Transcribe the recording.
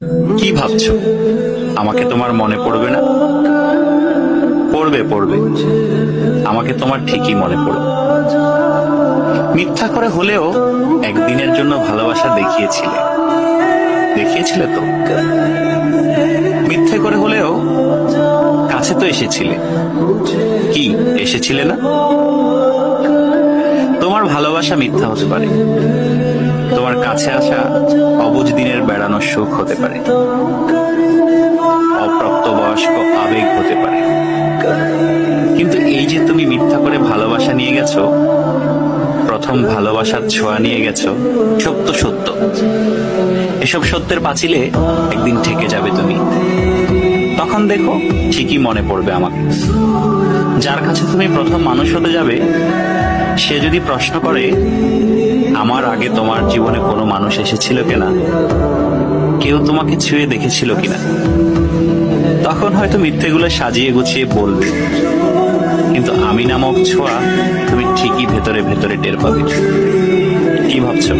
কি ভাবছো আমাকে তোমার মনে পড়বে না? পড়বে পড়বে, আমাকে তোমার ঠিকই মনে পড়বে। মিথ্যা করে হলেও একদিনের জন্য ভালোবাসা দেখিয়েছিলে, দেখিয়েছিলে তো। মিথ্যে করে হলেও কাছে তো এসেছিলে, কি এসেছিলে না? তোমার ভালোবাসা মিথ্যা হতে পারে, তোমার কাছে আসা অবুঝ দিনের বেড়ানোর সুখ হতে পারে, অপ্রাপ্তবয়স্ক আবেগ হতে পারে। কিন্তু এই যে তুমি মিথ্যা করে ভালোবাসা নিয়ে গেছো, প্রথম ভালোবাসার ছোঁয়া নিয়ে গেছো, সত্য সত্য। এসব সত্যের পাঁচিলে একদিন ঠেকে যাবে তুমি। তখন দেখো ঠিকই মনে পড়বে আমাকে। যার কাছে তুমি প্রথম মানুষ হতে যাবে, সে যদি প্রশ্ন করে আমার আগে তোমার জীবনে কোনো মানুষ এসেছিল কিনা, কেউ তোমাকে ছুঁয়ে দেখেছিল কিনা, তখন হয়তো মিথ্যেগুলো সাজিয়ে গুছিয়ে বলবে, কিন্তু আমি নামক ছোঁয়া তুমি ঠিকই ভেতরে ভেতরে টের পাবে। কি ভাবছো?